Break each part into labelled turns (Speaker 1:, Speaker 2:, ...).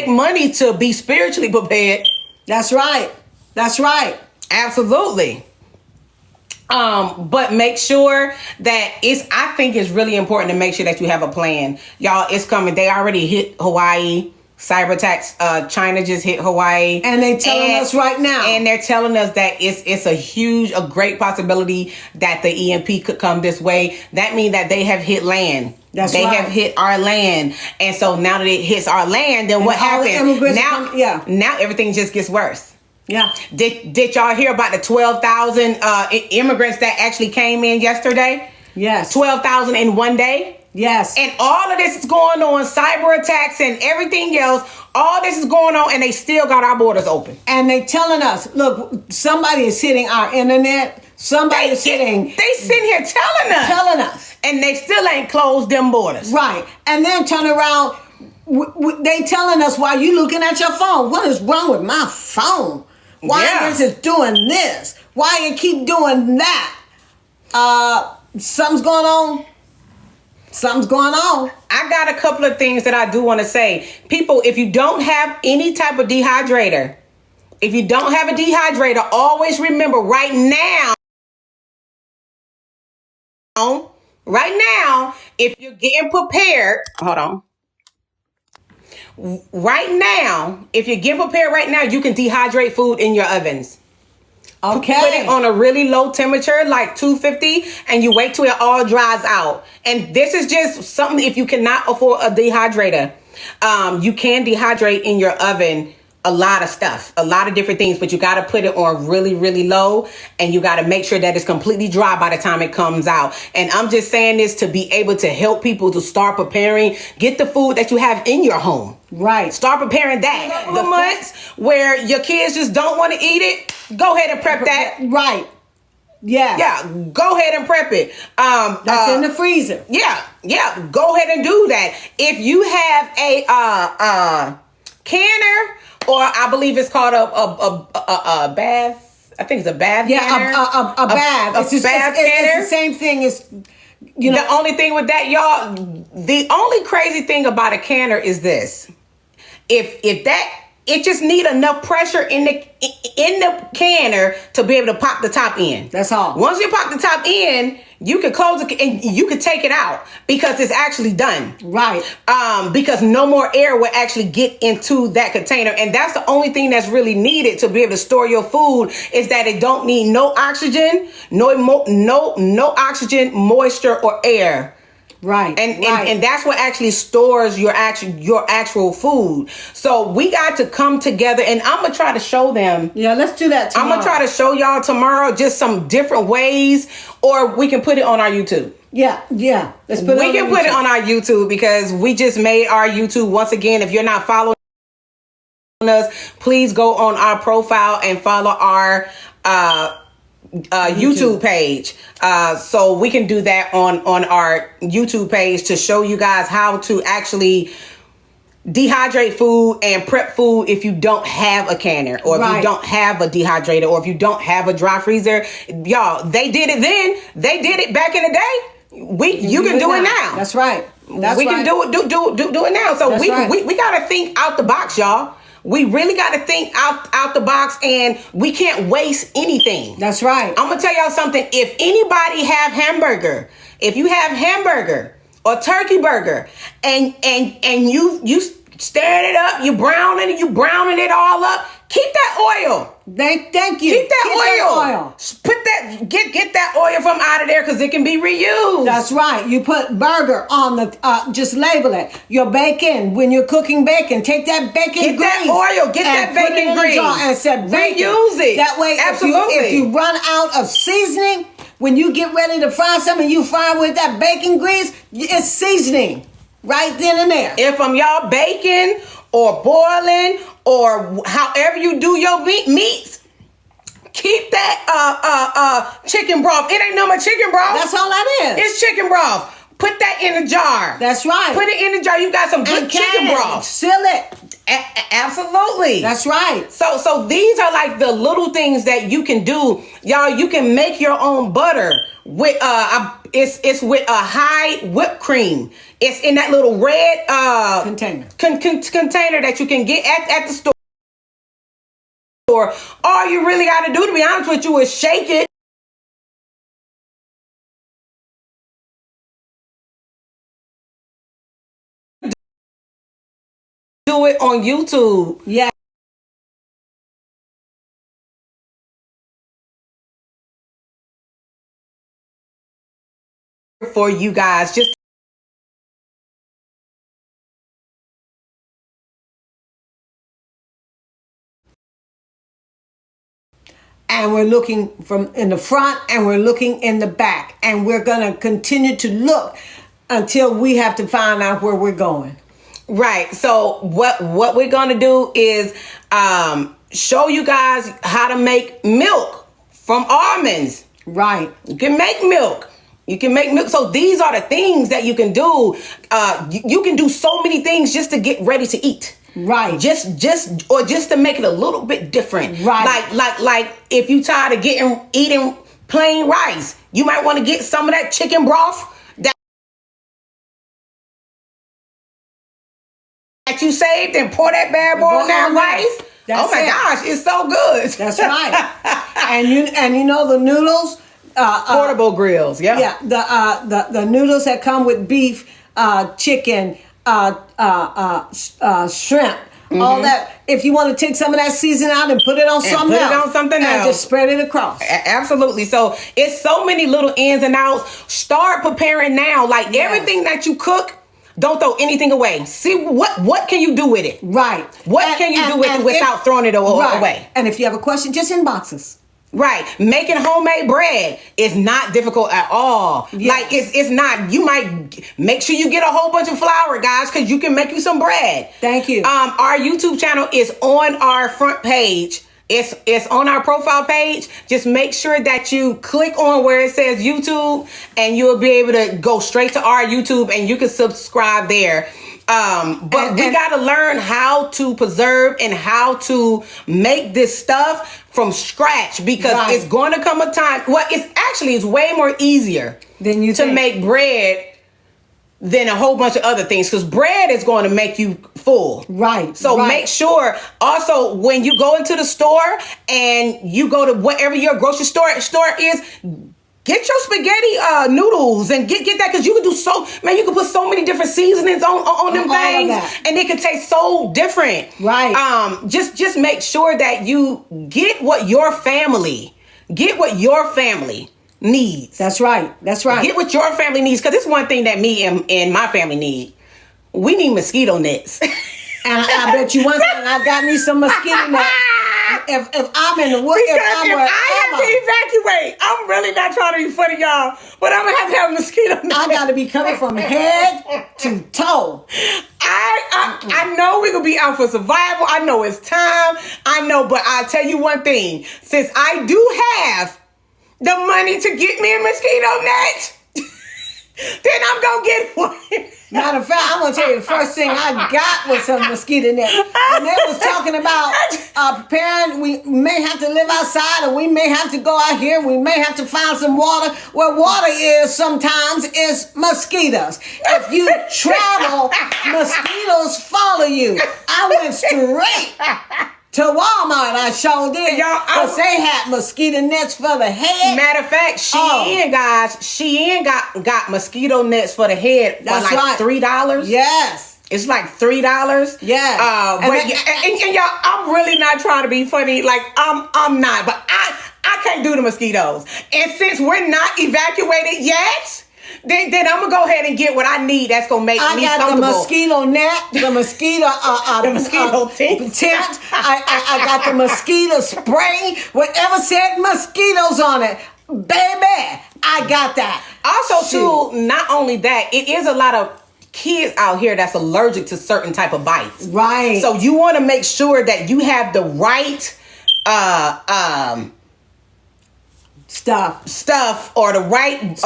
Speaker 1: money to be spiritually prepared.
Speaker 2: That's right. That's right.
Speaker 1: Absolutely. But make sure that I think it's really important to make sure that you have a plan. Y'all, it's coming. They already hit Hawaii. Cyber attacks. China just hit Hawaii.
Speaker 2: And they're telling us right now.
Speaker 1: And they're telling us that it's a great possibility that the EMP could come this way. That means that they have hit land. They have hit our land. And so now that it hits our land, then what happens? Now everything just gets worse.
Speaker 2: Yeah.
Speaker 1: Did y'all hear about the 12,000 immigrants that actually came in yesterday?
Speaker 2: Yes.
Speaker 1: 12,000 in one day?
Speaker 2: Yes.
Speaker 1: And all of this is going on, cyber attacks and everything else. All this is going on, and they still got our borders open.
Speaker 2: And they telling us, look, somebody is hitting our internet. Somebody is hitting.
Speaker 1: They sitting here telling us. And they still ain't closed them borders.
Speaker 2: Right. And then turn around, they telling us while you looking at your phone, what is wrong with my phone? Why is it doing this? Why you keep doing that? Something's going on. Something's going on.
Speaker 1: I got a couple of things that I do want to say. People, if you don't have any type of dehydrator, always remember right now, if you're getting prepared, hold on. Right now, if you're getting prepared right now, you can dehydrate food in your ovens.
Speaker 2: Okay.
Speaker 1: Put it on a really low temperature, like 250, and you wait till it all dries out. And this is just something, if you cannot afford a dehydrator, you can dehydrate in your oven a lot of stuff, a lot of different things, but you got to put it on really, really low, and you got to make sure that it's completely dry by the time it comes out. And I'm just saying this to be able to help people to start preparing, get the food that you have in your home.
Speaker 2: Right.
Speaker 1: Start preparing that. The months where your kids just don't want to eat it, go ahead and prep that.
Speaker 2: Right. Yeah.
Speaker 1: Yeah, go ahead and prep it.
Speaker 2: That's in the freezer.
Speaker 1: Yeah, go ahead and do that. If you have a canner, or I believe it's called a bath. I think it's a bath canner.
Speaker 2: Yeah, a bath. It's
Speaker 1: bath canner.
Speaker 2: It's the same thing as,
Speaker 1: The only thing with that, y'all, the only crazy thing about a canner is this. If that, it just need enough pressure in the canner to be able to pop the top in.
Speaker 2: That's all.
Speaker 1: Once you pop the top in, you can close it and you can take it out because it's actually done.
Speaker 2: Right.
Speaker 1: Because no more air will actually get into that container. And that's the only thing that's really needed to be able to store your food, is that it don't need no oxygen, no oxygen, moisture, or air.
Speaker 2: Right.
Speaker 1: And that's what actually stores your actual food. So we got to come together, and I'm going to try to show them.
Speaker 2: Yeah, let's do that tomorrow.
Speaker 1: I'm going to try to show y'all tomorrow just some different ways, or we can put it on our YouTube.
Speaker 2: Yeah. Let's put it
Speaker 1: on our YouTube, because we just made our YouTube. Once again, if you're not following us, please go on our profile and follow our YouTube page, so we can do that on our YouTube page to show you guys how to actually dehydrate food and prep food if you don't have a canner, or if you don't have a dehydrator, or if you don't have a dry freezer. Y'all, they did it then. They did it back in the day. You can do it now.
Speaker 2: That's right.
Speaker 1: We can do it now. So we got to think out the box, y'all. We really got to think out the box, and we can't waste anything.
Speaker 2: That's right.
Speaker 1: I'm gonna tell y'all something. If anybody have hamburger, if you have hamburger or turkey burger, and you stirring it up, you browning it all up, keep that oil.
Speaker 2: Thank you.
Speaker 1: Keep that oil. Put that, get that oil from out of there, because it can be reused.
Speaker 2: That's right. You put burger on the, just label it. Your bacon, when you're cooking bacon, take that bacon grease.
Speaker 1: Get that oil, get that bacon grease.
Speaker 2: And said bacon.
Speaker 1: Reuse it.
Speaker 2: That way,
Speaker 1: absolutely.
Speaker 2: If you run out of seasoning, when you get ready to fry something, you fry with that bacon grease, it's seasoning right then and there.
Speaker 1: If I'm y'all baking or boiling or however you do your meats, keep that chicken broth. It ain't no more chicken broth.
Speaker 2: That's all that is.
Speaker 1: It's chicken broth. Put that in a jar.
Speaker 2: That's right.
Speaker 1: Put it in the jar. You got some good chicken broth.
Speaker 2: Seal it.
Speaker 1: Absolutely.
Speaker 2: That's right.
Speaker 1: So these are like the little things that you can do. Y'all, you can make your own butter with it's with a high whipped cream. It's in that little red
Speaker 2: container.
Speaker 1: Container that you can get at the store. All you really got to do, to be honest with you, is shake it. Do it on YouTube.
Speaker 2: Yeah.
Speaker 1: For you guys, just
Speaker 2: and we're looking from in the front and we're looking in the back, and we're going to continue to look until we have to find out where we're going.
Speaker 1: Right. So what we're going to do is show you guys how to make milk from almonds.
Speaker 2: Right.
Speaker 1: You can make milk. You can make milk. So these are the things that you can do. You can do so many things just to get ready to eat.
Speaker 2: Right.
Speaker 1: Just to make it a little bit different.
Speaker 2: Right.
Speaker 1: Like if you tired of eating plain rice, you might want to get some of that chicken broth that you saved and pour that bad boy on that rice. Oh my gosh, it's so good.
Speaker 2: That's right. and you know the noodles.
Speaker 1: Portable grills, yeah.
Speaker 2: Yeah, the noodles that come with beef, chicken, shrimp, all that. If you want to take some of that season out and put it on something else, and just spread it across.
Speaker 1: Absolutely. So it's so many little ins and outs. Start preparing now. Like everything that you cook, don't throw anything away. See what can you do with it?
Speaker 2: Right.
Speaker 1: What can you do with it without throwing it away?
Speaker 2: And if you have a question, just inbox us.
Speaker 1: Right. Making homemade bread is not difficult at all. Yes. Like it's not. You might make sure you get a whole bunch of flour, guys, because you can make you some bread.
Speaker 2: Thank you.
Speaker 1: Our YouTube channel is on our front page. It's on our profile page. Just make sure that you click on where it says YouTube, and you'll be able to go straight to our YouTube, and you can subscribe there. But we got to learn how to preserve and how to make this stuff from scratch, because it's going to come a time. Well, it's way more easier
Speaker 2: than you
Speaker 1: to make bread than a whole bunch of other things, because bread is going to make you full.
Speaker 2: Right.
Speaker 1: So make sure also when you go into the store and you go to whatever your grocery store is, get your spaghetti noodles and get that, because you can do you can put so many different seasonings on them things, and it can taste so different.
Speaker 2: Right.
Speaker 1: Just make sure that you get what your family needs.
Speaker 2: That's right.
Speaker 1: Get what your family needs, because it's one thing that me and my family need. We need mosquito nets.
Speaker 2: And I bet you one thing, I got me some mosquito nets. If I'm in the woods,
Speaker 1: if I have to evacuate, I'm really not trying to be funny, y'all, but I'm gonna have a mosquito net.
Speaker 2: I gotta be covered from head to toe.
Speaker 1: I know we're gonna be out for survival. I know it's time. I know, but I'll tell you one thing. Since I do have the money to get me a mosquito net, then I'm gonna get one.
Speaker 2: Matter of fact, I'm gonna tell you the first thing I got was some mosquito net. And they was talking about preparing. We may have to live outside, or we may have to go out here. We may have to find some water. Where water is sometimes is mosquitoes. If you travel, mosquitoes follow you. I went straight to Walmart. I sure did. Because they had mosquito nets for the head.
Speaker 1: Matter of fact, Shein got mosquito nets for the head.
Speaker 2: That's
Speaker 1: for like $3.
Speaker 2: Yes.
Speaker 1: It's like $3.
Speaker 2: Yeah.
Speaker 1: And y'all, I'm really not trying to be funny. Like I'm not, but I can't do the mosquitoes. And since we're not evacuated yet, then I'm gonna go ahead and get what I need. That's gonna make me comfortable. I got
Speaker 2: the mosquito net, the mosquito,
Speaker 1: the mosquito
Speaker 2: tent. I got the mosquito spray. Whatever said mosquitoes on it, baby, I got that.
Speaker 1: Also, too, not only that, it is a lot of kids out here that's allergic to certain type of bites.
Speaker 2: Right.
Speaker 1: So you want to make sure that you have the right stuff or the right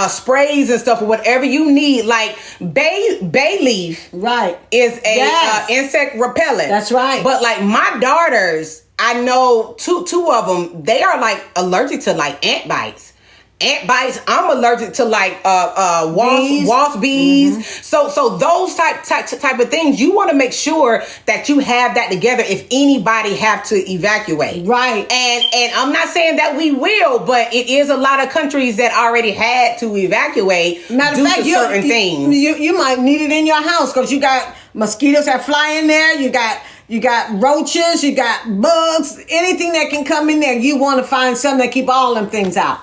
Speaker 1: sprays and stuff or whatever you need, like bay leaf,
Speaker 2: right,
Speaker 1: is a insect repellent.
Speaker 2: That's right.
Speaker 1: But like my daughters, I know two of them, they are like allergic to like ant bites. I'm allergic to like wasp bees. So those type of things, you want to make sure that you have that together if anybody have to evacuate.
Speaker 2: Right.
Speaker 1: And I'm not saying that we will, but it is a lot of countries that already had to evacuate
Speaker 2: Matter of fact,
Speaker 1: certain things.
Speaker 2: You might need it in your house because you got mosquitoes that fly in there. You got roaches. You got bugs. Anything that can come in there, you want to find something that keep all them things out.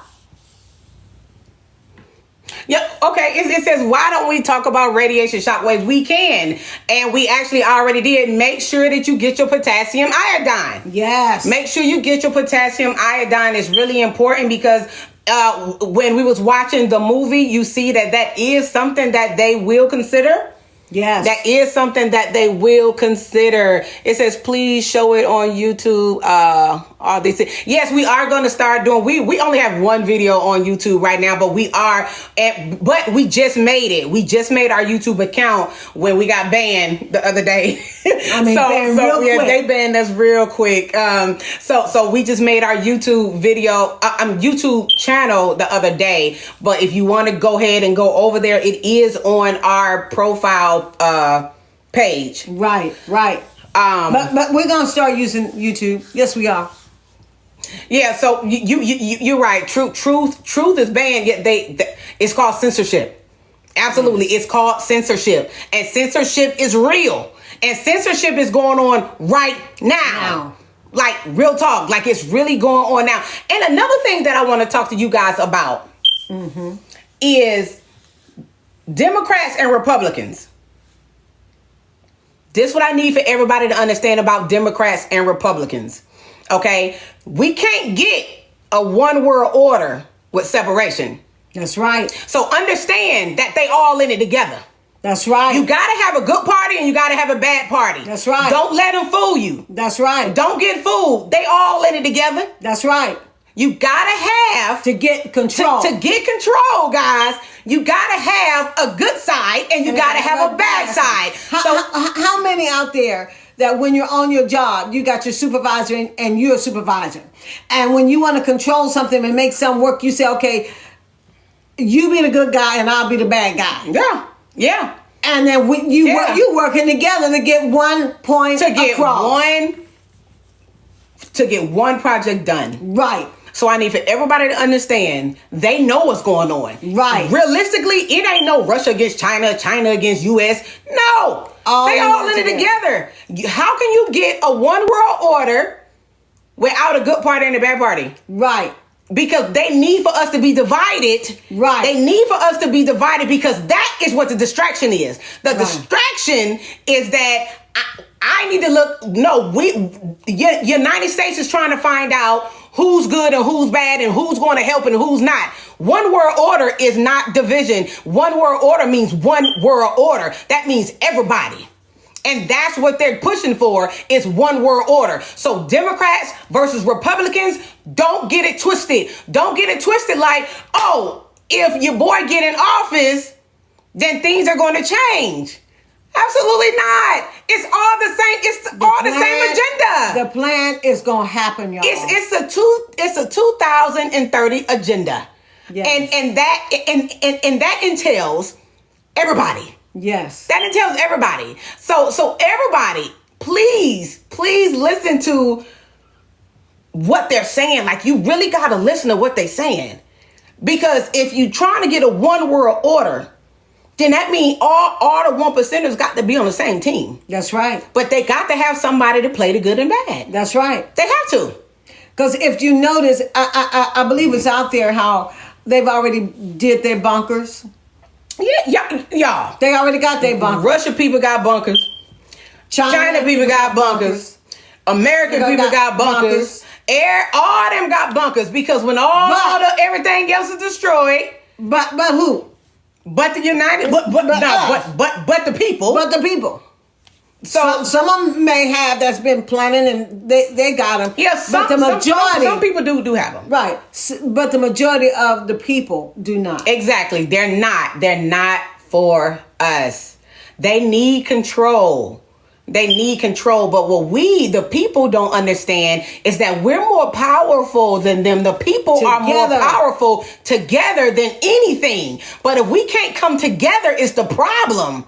Speaker 1: Yep. Okay. It says, why don't we talk about radiation shockwaves? We can. And we actually already did. Make sure that you get your potassium iodine.
Speaker 2: Yes.
Speaker 1: Make sure you get your potassium iodine. It's really important because when we was watching the movie, you see that is something that they will consider.
Speaker 2: Yes.
Speaker 1: That is something that they will consider. It says, please show it on YouTube. All they say. Yes, we are going to start doing, we only have one video on YouTube right now, but but we just made it. We just made our YouTube account when we got banned the other day.
Speaker 2: I mean, quick.
Speaker 1: They banned us real quick. So we just made our YouTube video, YouTube channel the other day. But if you want to go ahead and go over there, it is on our profile page.
Speaker 2: Right. But we're gonna start using YouTube. Yes, we are.
Speaker 1: Yeah, so you're right. Truth is banned. Yet it's called censorship. Absolutely, it's called censorship, and censorship is real, and censorship is going on right now. Like real talk, like it's really going on now. And another thing that I want to talk to you guys about is Democrats and Republicans. This is what I need for everybody to understand about Democrats and Republicans. Okay, we can't get a one world order with separation.
Speaker 2: That's right.
Speaker 1: So understand that they all in it together.
Speaker 2: That's right.
Speaker 1: You gotta have a good party and you gotta have a bad party.
Speaker 2: That's right.
Speaker 1: Don't let them fool you.
Speaker 2: That's right.
Speaker 1: Don't get fooled. They all in it together.
Speaker 2: That's right.
Speaker 1: You gotta have
Speaker 2: to get control.
Speaker 1: To get control, guys. You gotta have a good side and you gotta have a bad side.
Speaker 2: How many out there that when you're on your job, you got your supervisor and you're a supervisor, and when you want to control something and make something work, you say, okay, you be the good guy and I'll be the bad guy. Yeah. And then you working together to get 1 point across. To get one project done. Right.
Speaker 1: So I need for everybody to understand, they know what's going on.
Speaker 2: Right.
Speaker 1: Realistically, it ain't no Russia against China, China against US. No. They all in it together. How can you get a one world order without a good party and a bad party?
Speaker 2: Right.
Speaker 1: Because they need for us to be divided. Right. They need for us to be divided because that is what the distraction is. The distraction is that I need to look. No, United States is trying to find out who's good and who's bad and who's going to help and who's not. One world order is not division. One world order means one world order. That means everybody. And that's what they're pushing for is one world order. So Democrats versus Republicans, don't get it twisted. Don't get it twisted like, oh, if your boy get in office, then things are going to change. Absolutely not. It's all the same. It's all the same agenda.
Speaker 2: The plan is gonna happen, y'all.
Speaker 1: It's a 2030 agenda. Yes. And that entails everybody.
Speaker 2: Yes.
Speaker 1: That entails everybody. So everybody, please listen to what they're saying. Like you really gotta listen to what they're saying. Because if you're trying to get a one world order, then that means all the 1%ers got to be on the same team.
Speaker 2: That's right.
Speaker 1: But they got to have somebody to play the good and bad.
Speaker 2: That's right.
Speaker 1: They have to.
Speaker 2: Because if you notice, I believe it's out there how they've already did their bunkers.
Speaker 1: Yeah.
Speaker 2: They already got their bunkers.
Speaker 1: Russia people got bunkers. China people got bunkers. American people got bunkers. All them got bunkers because when everything else is destroyed.
Speaker 2: But who?
Speaker 1: But the United, but the people.
Speaker 2: But the people. some of them may have that's been planning and they got them.
Speaker 1: Yeah,
Speaker 2: but the majority,
Speaker 1: some people do have them.
Speaker 2: Right, but the majority of the people do not.
Speaker 1: Exactly, they're not for us. They need control. They need control. But what we, the people, don't understand is that we're more powerful than them. The people are more powerful together than anything. But if we can't come together, it's the problem.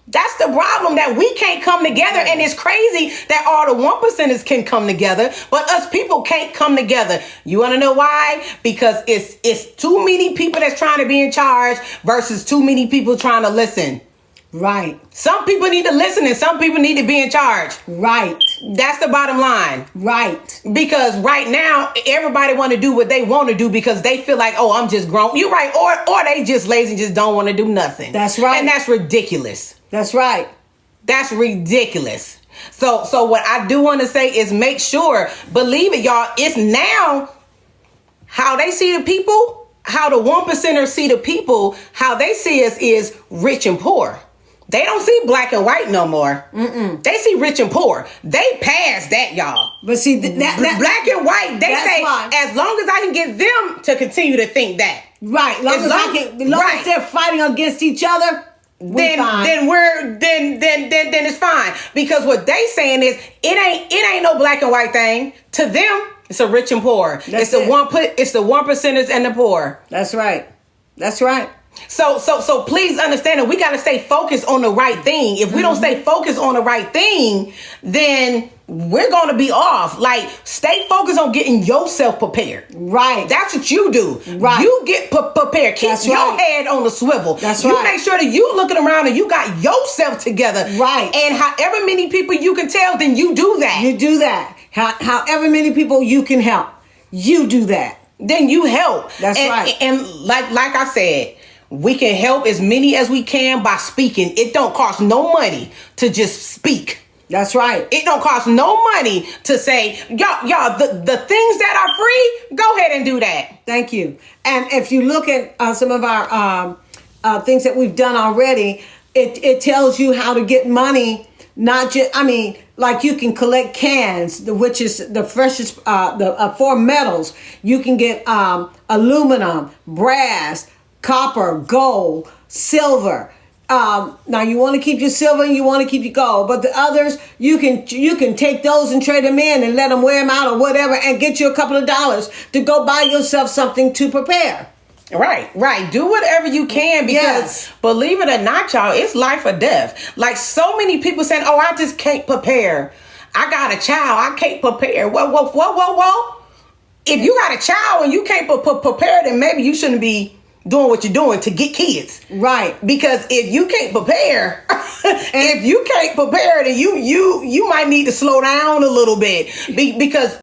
Speaker 1: That's the problem, that we can't come together. And it's crazy that all the 1%ers can come together, but us people can't come together. You want to know why? Because it's too many people that's trying to be in charge versus too many people trying to listen.
Speaker 2: Right.
Speaker 1: Some people need to listen and some people need to be in charge.
Speaker 2: Right.
Speaker 1: That's the bottom line.
Speaker 2: Right.
Speaker 1: Because right now, everybody want to do what they want to do because they feel like, oh, I'm just grown. You're right. Or they just lazy and just don't want to do nothing.
Speaker 2: That's right.
Speaker 1: And that's ridiculous.
Speaker 2: That's right.
Speaker 1: That's ridiculous. So what I do want to say is make sure, believe it, y'all, it's now how they see the people, how the 1%ers see the people, how they see us is rich and poor. They don't see black and white no more. They see rich and poor. They passed that, y'all.
Speaker 2: But see,
Speaker 1: black and white, they say, as long as I can get them to continue to think that.
Speaker 2: Right. As long as they're fighting against each other, then
Speaker 1: it's fine. Because what they saying is it ain't no black and white thing. To them, it's a rich and poor. It's the 1%ers and the poor.
Speaker 2: That's right. That's right.
Speaker 1: So please understand that we got to stay focused on the right thing. If we don't stay focused on the right thing, then we're going to be off. Like, stay focused on getting yourself prepared.
Speaker 2: Right.
Speaker 1: That's what you do.
Speaker 2: Right.
Speaker 1: You get prepared. Keep your head on the swivel.
Speaker 2: That's
Speaker 1: you
Speaker 2: right.
Speaker 1: make sure that you looking around and you got yourself together.
Speaker 2: Right.
Speaker 1: And however many people you can tell, then you do that.
Speaker 2: You do that. However many people you can help, you do that.
Speaker 1: Then you help.
Speaker 2: That's right.
Speaker 1: And like I said, we can help as many as we can by speaking. It don't cost no money to just speak.
Speaker 2: That's right.
Speaker 1: It don't cost no money to say, y'all, the things that are free, go ahead and do that.
Speaker 2: Thank you. And if you look at some of our things that we've done already, it tells you how to get money. Not just, like you can collect cans, which is the freshest, the 4 metals. You can get aluminum, brass, copper, gold, silver. Now you want to keep your silver and you want to keep your gold, but the others you can take those and trade them in and let them wear them out or whatever and get you a couple of dollars to go buy yourself something to prepare.
Speaker 1: Right. Do whatever you can because believe it or not, y'all, it's life or death. Like so many people saying, oh, I just can't prepare. I got a child. I can't prepare. Whoa. If you got a child and you can't prepare, then maybe you shouldn't be doing what you're doing to get kids.
Speaker 2: Right.
Speaker 1: Because if you can't prepare, then you might need to slow down a little bit because